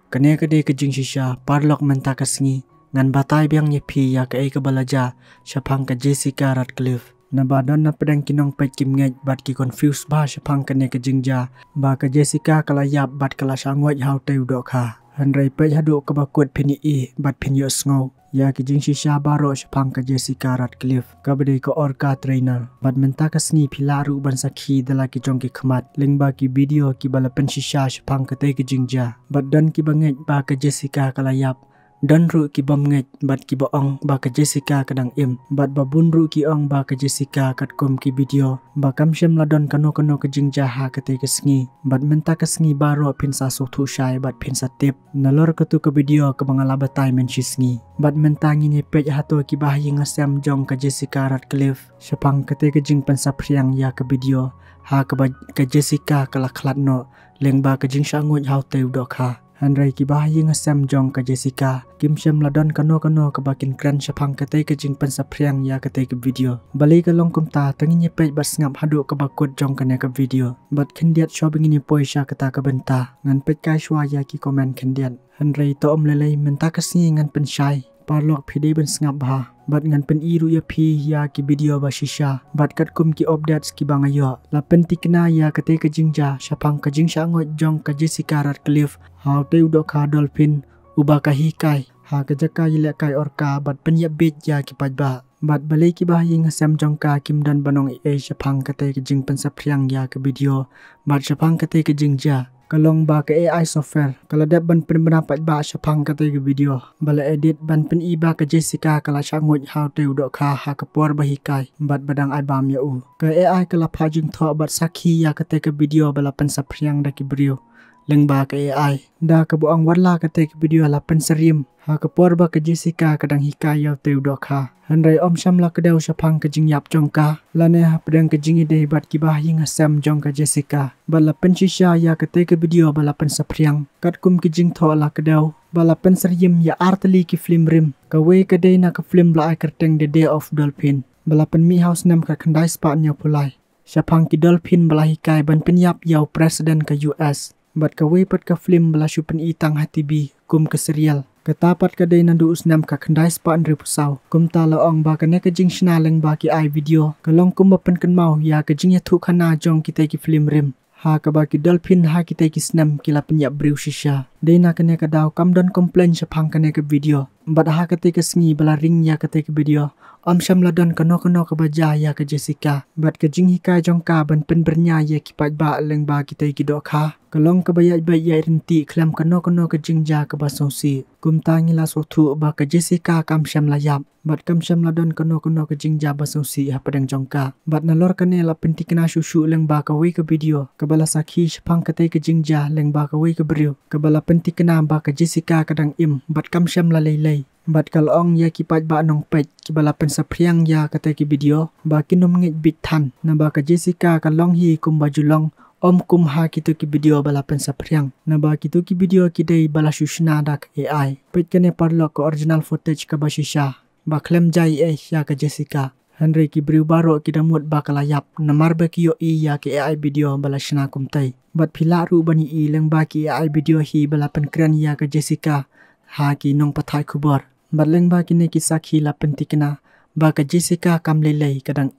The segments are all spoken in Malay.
Kene kede kejing shisha parlok mentakasngi ngan batai biang nyepi ya ke ke balaja syapang ke Jessica Ratcliffe. Na badan na pedang kinong pet kim ngej bat ki confuse ba syapang kene kejing ja ba ke Jessica kalayap bat kala sangwat hau teu dok ha. Handrai pet hadu ke bakut pini bat pinyo sngau. Ya kejing shisha baro syapang ke Jessica Ratcliffe kabede ke orca trainer. Bat mentakasngi pilaru ban sakhi dala ki jong ki khmat lingba ki video ki balapen shisha syapang ke te kejing ja. Bat dan ki bangej ba ke Jessica kalayap. Dan ru ki bom ngej bat ki boong ba ke Jessica kadang bat babun ru ki ong ba ke Jessica kat kum ki video ba kam syam ladon kano ke jing jaha ke te kesngi bat menta kesngi baro pinsa sothu syai bat pinsa tip nalor ketu ke video ke bangala batai men shisngi bat menta ngini pej hato ki bahyi ngasam jong ke Jessica Ratcliffe syapang ke te kejing pensa priang ya ke video ha ke Jessica kalaklat no leng ba ke jing syangut hau teu dok ha. Handrai ki bahaya ngasam jong ke Jessica. Kim syam ladon kano ke bakin kran syapang kete ke jing pensapriang ya kete ke video. Balik ke long kumta tengin nyepet bat sengap haduk ke bakut jong kene ke video. Bat kendiat shopping ini poi sya keta ke benta. Ngan pet kai shwa ya ki komen kendiat. Handrai to om lelei menta kesni ngan pensyai. Parlok pide ben sengap bah. Bat ngan pen iru ya pi ya ki video ba shisha. Bat kat kum ki updates ki bang ayo. La pen tikna ya kete ke jing ja. Syapang ke jing syangot jong ke Jessica Ratcliffe. Hau teu dok ka dolphin uba ka hikai ha ke jaka yile kai orka bat penyap bit ya ki pajba bat balai ki bahyi ngasam jongka kim dan banong syapang kate ke jing pensapriang ya ke video bat syapang kate ke jing ja kalong ba ke AI software kala dap ban pen benapat ba syapang kate ke video bala edit ban pen iba ke Jessica kala syangut hau teu dok ka ha ke puar bahikai bat badang albam ya ke AI kala phajing tho bat sakhi ya kate ke video bala pensapriang da ki brio lengba ke AI da ke buang warla kate ke video la penserim ha ke por ba ke Jessica kadang hikaya teu dok ha handrai om syam la kedau syapang ke jing yap jongka lane ha pedang ke jing ide bat ki bahyi ngasam jong ke Jessica bala pensisha ya kate ke video bala pensapriang kat kum ke jing tho la kedau bala penserim ya artli ki film rim ke we ke dei na ke film la ai kerteng the day of dolphin bala pen mi house nam ka khandai spa nya pulai syapang ki dolphin bala hikai ban penyap yau presiden ke US bat ka we pat ka film bala syupen itang hati bi kum ke serial ketapat ka dei nandu usnam ka khandai span ripusau kum ta laong ba ka ne ka jing shna leng ba ki ai video kalong kum bapen kan mau ya ka jing ya thu khana jong ki ki film rim ha ka ba ki dolphin ha ki ki snam ki la penyap briu shisha dei na ka ne ka daw kam don complain syapang ka ne ka video bat ha ka ke sngi bala ring ya ka ke video om syam ladon kano ke baja ya ke Jessica bat ke jing hikai jong ka ban pen bernya ya ki pat ba leng ba ki ki dok ha kalong ke bayat ya renti klam kano ke jing ja ke basosi kum tangi la sothu ba ke Jessica kam syam layap bat kam syam ladon kano ke jing ja basosi ha padang jong ka bat nalor kane la penti kena susu leng ba ka we ke video ke bala sakhi syapang ke jing ja leng ba ka we ke brio ke bala penti kena ba ke Jessica kadang bat kam syam la lei bat kalong ya ki pat ba nong pet ki bala pensapriang ya kate ki video ba kinom ngej bit than na ba ka Jessica kalong hi kum bajulong om kum ha kitu ki video bala pensapriang na ba kitu ki video ki dei bala shushna dak AI pet kene parlo ko original footage ka ba shisha ba klem jai ya ka Jessica Henry ki briu baro ki damut ba kalayap na marbe ki yo ya ki AI video bala shna kum tai bat philaru bani leng ba ki AI video hi bala penkran ya ka Jessica ha ki nong pathai khubor Badleng ba kini kisah la pentikna ba ka Jessica kam lelei kadang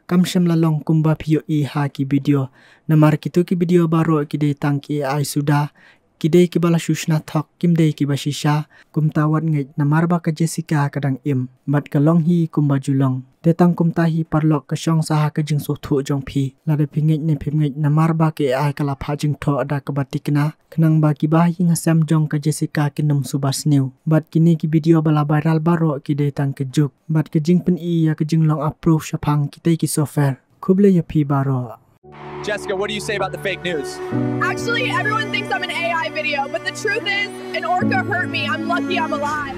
kam syam lalong kumba pio ha ki video namar kitu ki video baro ki de tang ki ai sudah ki de ki bala shushna thok kim de ki bashisha kum tawat ngej namar ba ka Jessica kadang bat kalong hi kumba julong te tang kum tahi parlok ka syong saha ka jing so thu jong phi la de phingej ne phingej namar ba ki ai kala pha jing tho ada ka batikna khnang ba ki ba hi ngasam jong ka Jessica kinum subas new bat kini ki video bala viral baro ki de tang ke juk bat ke jing pen ya ke jing long approve syapang ki software khuble ya phi baro Jessica, what do you say about the fake news? Actually, everyone thinks I'm an AI video, but the truth is, an orca hurt me. I'm lucky I'm alive.